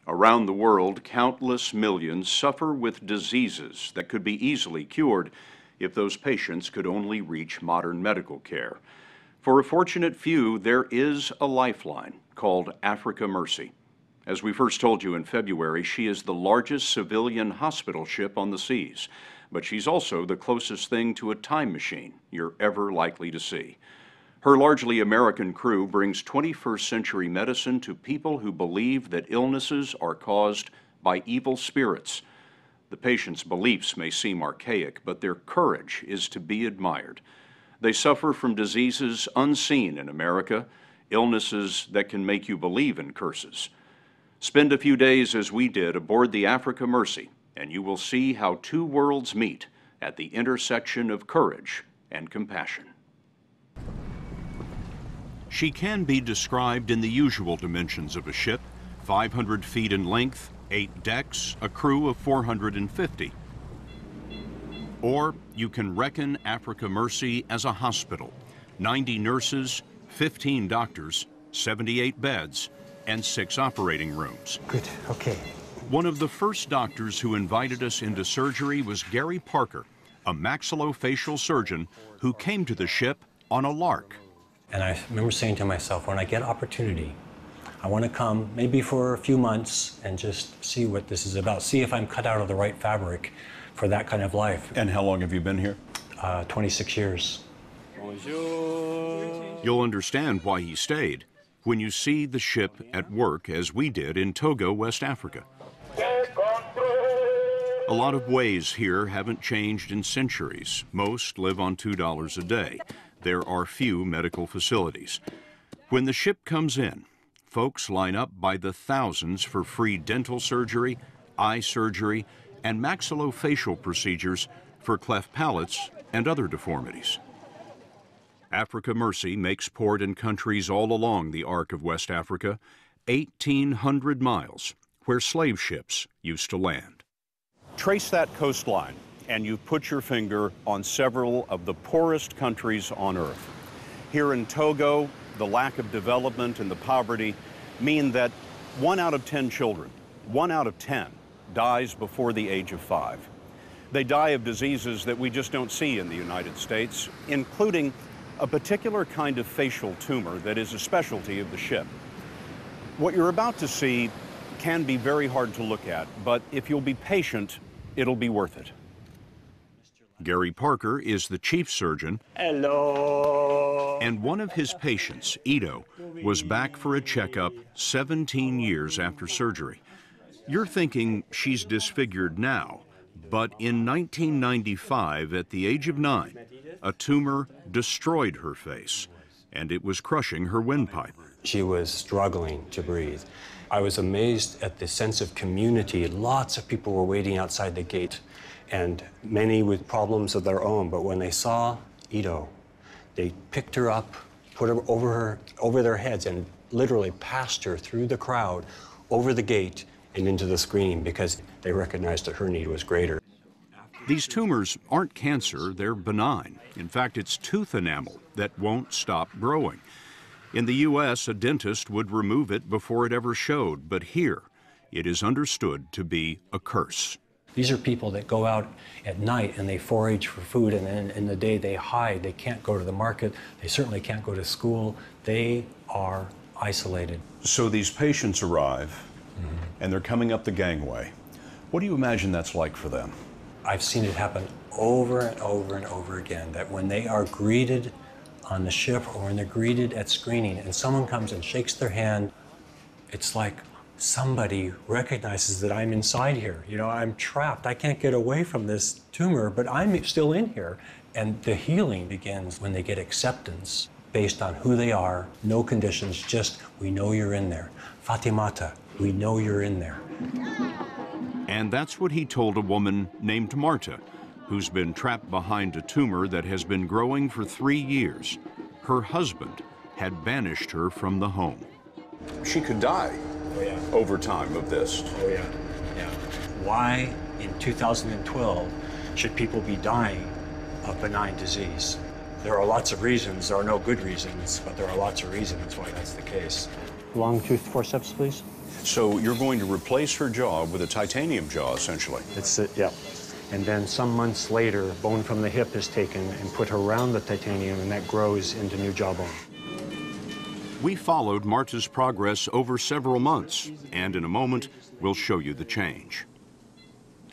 Around the world, countless millions suffer with diseases that could be easily cured if those patients could only reach modern medical care. For a fortunate few, there is a lifeline called Africa Mercy. As we first told you in February, she is the largest civilian hospital ship on the seas, but she's also the closest thing to a time machine you're ever likely to see. Her largely American crew brings 21st century medicine to people who believe that illnesses are caused by evil spirits. The patients' beliefs may seem archaic, but their courage is to be admired. They suffer from diseases unseen in America, illnesses that can make you believe in curses. Spend a few days as we did aboard the Africa Mercy, and you will see how two worlds meet at the intersection of courage and compassion. She can be described in the usual dimensions of a ship, 500 feet in length, 8 decks, a crew of 450. Or you can reckon Africa Mercy as a hospital, 90 nurses, 15 doctors, 78 beds, and 6 operating rooms. Good, okay. One of the first doctors who invited us into surgery was Gary Parker, a maxillofacial surgeon who came to the ship on a lark. And I remember saying to myself, when I get opportunity, I want to come maybe for a few months and just see what this is about, see if I'm cut out of the right fabric for that kind of life. And how long have you been here? 26 years. Bonjour. You'll understand why he stayed when you see the ship at work as we did in Togo, West Africa. A lot of ways here haven't changed in centuries. Most live on $2 a day. There are few medical facilities. When the ship comes in, folks line up by the thousands for free dental surgery, eye surgery, and maxillofacial procedures for cleft palates and other deformities. Africa Mercy makes port in countries all along the arc of West Africa, 1,800 miles, where slave ships used to land. Trace that coastline, and you put your finger on several of the poorest countries on Earth. Here in Togo, the lack of development and the poverty mean that 1 out of 10 children, 1 out of 10, dies before the age of 5. They die of diseases that we just don't see in the United States, including a particular kind of facial tumor that is a specialty of the ship. What you're about to see can be very hard to look at, but if you'll be patient, it'll be worth it. Gary Parker is the chief surgeon. Hello. And one of his patients, Ito, was back for a checkup 17 years after surgery. You're thinking she's disfigured now, but in 1995, at the age of 9, a tumor destroyed her face, and it was crushing her windpipe. She was struggling to breathe. I was amazed at the sense of community. Lots of people were waiting outside the gate, and many with problems of their own. But when they saw Ito, they picked her up, put her over their heads, and literally passed her through the crowd, over the gate, and into the screening because they recognized that her need was greater. These tumors aren't cancer, they're benign. In fact, it's tooth enamel that won't stop growing. In the U.S., a dentist would remove it before it ever showed, but here, it is understood to be a curse. These are people that go out at night and they forage for food, and then in the day they hide. They can't go to the market. They certainly can't go to school. They are isolated. So these patients arrive, and they're coming up the gangway. What do you imagine that's like for them? I've seen it happen over and over and over again, that when they are greeted on the ship or when they're greeted at screening and someone comes and shakes their hand, it's like somebody recognizes that I'm inside here. You know, I'm trapped. I can't get away from this tumor, but I'm still in here. And the healing begins when they get acceptance based on who they are, no conditions, just we know you're in there. Fatimata, we know you're in there. And that's what he told a woman named Marta, who's been trapped behind a tumor that has been growing for 3 years. Her husband had banished her from the home. She could die over time of this. Why in 2012 should people be dying of benign disease? There are lots of reasons. There are no good reasons, but there are lots of reasons why that's the case. Long tooth forceps, please. So you're going to replace her jaw with a titanium jaw, essentially. That's it, yeah. And then some months later, bone from the hip is taken and put around the titanium, and that grows into new jawbone. We followed Marta's progress over several months, and in a moment, we'll show you the change.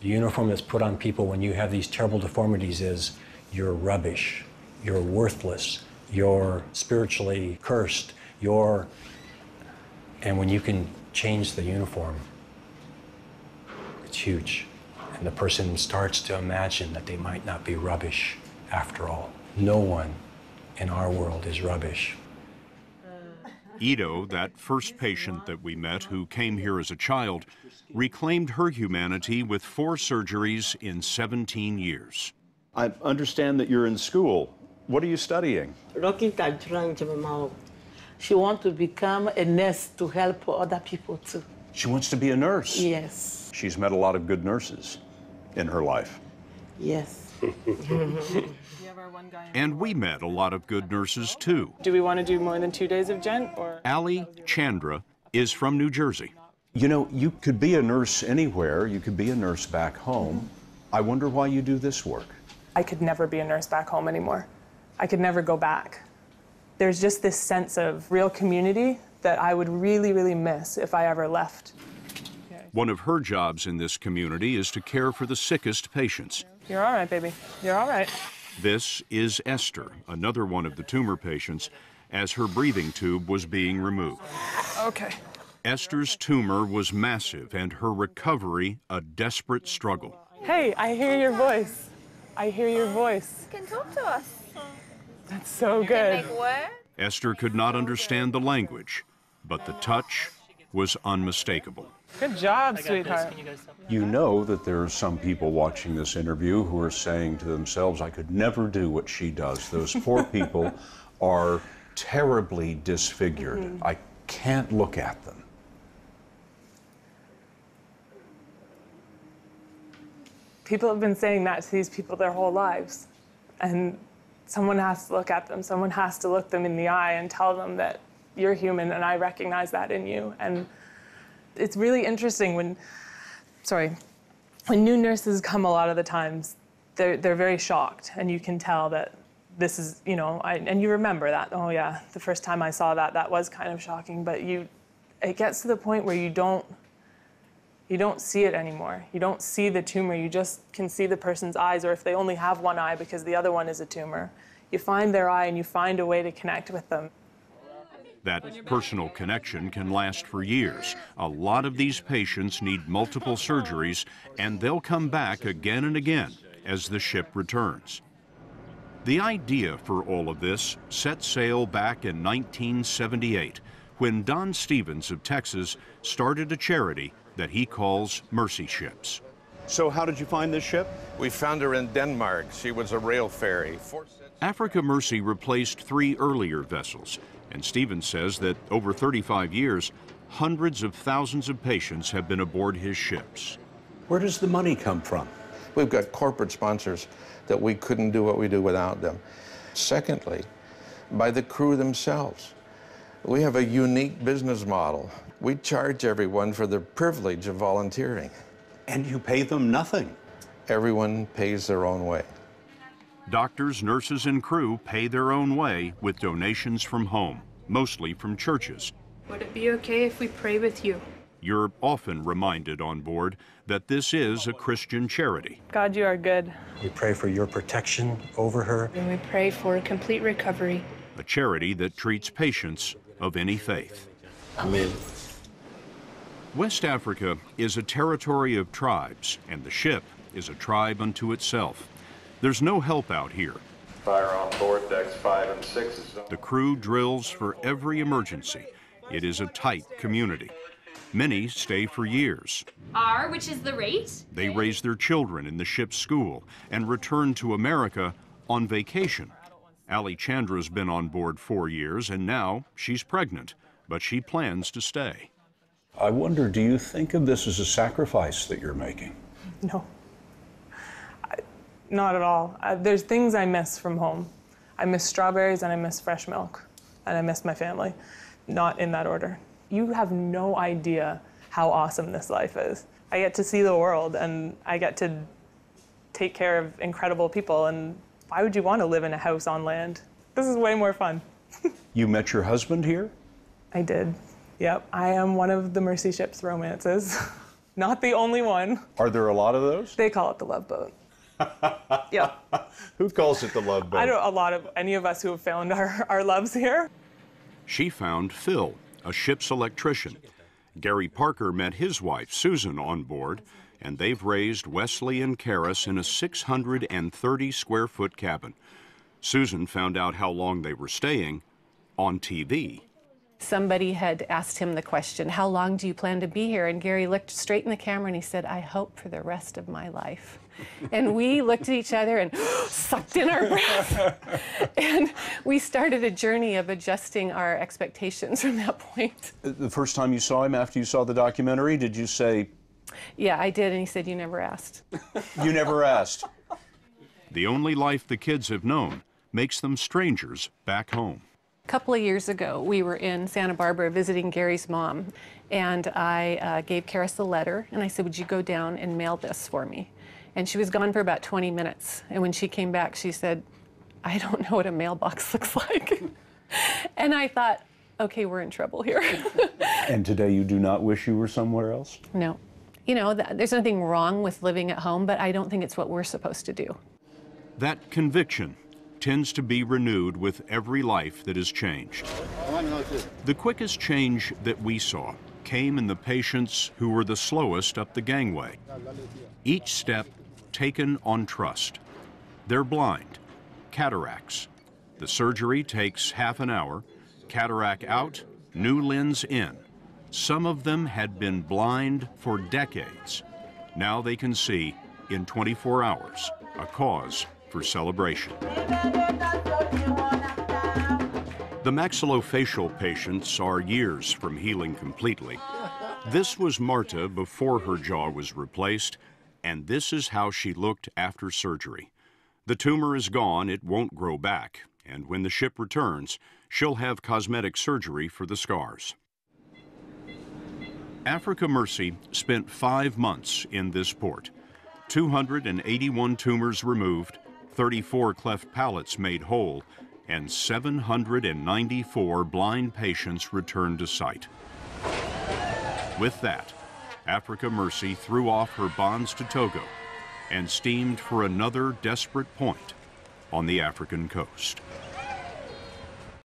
The uniform that's put on people when you have these terrible deformities is you're rubbish, you're worthless, you're spiritually cursed, and when you can change the uniform, it's huge. And the person starts to imagine that they might not be rubbish after all. No one in our world is rubbish. Ido, that first patient that we met who came here as a child, reclaimed her humanity with 4 surgeries in 17 years. I understand that you're in school. What are you studying? She wants to become a nurse to help other people too. She wants to be a nurse. Yes. She's met a lot of good nurses in her life. Yes. And we met a lot of good nurses too. Do we want to do more than 2 days of gent, or? Ali Chandra is from New Jersey. You know, you could be a nurse anywhere. You could be a nurse back home. I wonder why you do this work. I could never be a nurse back home anymore. I could never go back. There's just this sense of real community that I would really, really miss if I ever left. One of her jobs in this community is to care for the sickest patients. You're all right, baby. You're all right. This is Esther, another one of the tumor patients, as her breathing tube was being removed. Okay. Esther's tumor was massive and her recovery a desperate struggle. Hey, I hear your voice. I hear your voice. You can talk to us. That's so You good. can make words. Esther could not understand the language, but the touch was unmistakable. Good job, sweetheart. You know that there are some people watching this interview who are saying to themselves, I could never do what she does. Those poor people are terribly disfigured. I can't look at them. People have been saying that to these people their whole lives. And someone has to look at them. Someone has to look them in the eye and tell them that you're human and I recognize that in you. And it's really interesting when new nurses come a lot of the times, they're very shocked, and you can tell that this is, and you remember that, oh yeah, the first time I saw that, that was kind of shocking, but it gets to the point where you don't see it anymore. You don't see the tumor, you just can see the person's eyes, or if they only have one eye because the other one is a tumor, you find their eye and you find a way to connect with them. That personal connection can last for years. A lot of these patients need multiple surgeries, and they'll come back again and again as the ship returns. The idea for all of this set sail back in 1978, when Don Stevens of Texas started a charity that he calls Mercy Ships. So how did you find this ship? We found her in Denmark. She was a rail ferry. Africa Mercy replaced 3 earlier vessels. And Stevens says that over 35 years, hundreds of thousands of patients have been aboard his ships. Where does the money come from? We've got corporate sponsors that we couldn't do what we do without them. Secondly, by the crew themselves. We have a unique business model. We charge everyone for the privilege of volunteering. And you pay them nothing. Everyone pays their own way. Doctors, nurses, and crew pay their own way with donations from home, mostly from churches. Would it be okay if we pray with you? You're often reminded on board that this is a Christian charity. God, you are good. We pray for your protection over her. And we pray for a complete recovery. A charity that treats patients of any faith. Amen. West Africa is a territory of tribes, and the ship is a tribe unto itself. There's no help out here. Fire on board, decks 5 and 6 is on. The crew drills for every emergency. It is a tight community. Many stay for years. R, which is the rate. They raise their children in the ship's school and return to America on vacation. Ali Chandra's been on board 4 years, and now she's pregnant, but she plans to stay. I wonder, do you think of this as a sacrifice that you're making? No. Not at all. There's things I miss from home. I miss strawberries and I miss fresh milk. And I miss my family. Not in that order. You have no idea how awesome this life is. I get to see the world, and I get to take care of incredible people, and why would you want to live in a house on land? This is way more fun. You met your husband here? I did. Yep, I am one of the Mercy Ship's romances. Not the only one. Are there a lot of those? They call it the Love Boat. Yep. Who calls it the Love Boat? I don't, any of us who have found our loves here. She found Phil, a ship's electrician. Gary Parker met his wife, Susan, on board, and they've raised Wesley and Karis in a 630-square-foot cabin. Susan found out how long they were staying on TV. Somebody had asked him the question, how long do you plan to be here? And Gary looked straight in the camera and he said, I hope for the rest of my life. And we looked at each other and sucked in our breath. And we started a journey of adjusting our expectations from that point. The first time you saw him after you saw the documentary, did you say... Yeah, I did, and he said, you never asked. You never asked. The only life the kids have known makes them strangers back home. A couple of years ago, we were in Santa Barbara visiting Gary's mom, and I gave Karis a letter, and I said, would you go down and mail this for me? And she was gone for about 20 minutes, and when she came back, she said, I don't know what a mailbox looks like. And I thought, okay, we're in trouble here. And today you do not wish you were somewhere else? No. You know, there's nothing wrong with living at home, but I don't think it's what we're supposed to do. That conviction tends to be renewed with every life that is changed. The quickest change that we saw came in the patients who were the slowest up the gangway. Each step taken on trust. They're blind, cataracts. The surgery takes half an hour, cataract out, new lens in. Some of them had been blind for decades. Now they can see in 24 hours, a cause for celebration. The maxillofacial patients are years from healing completely. This was Marta before her jaw was replaced, and this is how she looked after surgery. The tumor is gone, it won't grow back, and when the ship returns, she'll have cosmetic surgery for the scars. Africa Mercy spent 5 months in this port. 281 tumors removed, 34 cleft palates made whole, and 794 blind patients returned to sight. With that, Africa Mercy threw off her bonds to Togo and steamed for another desperate point on the African coast.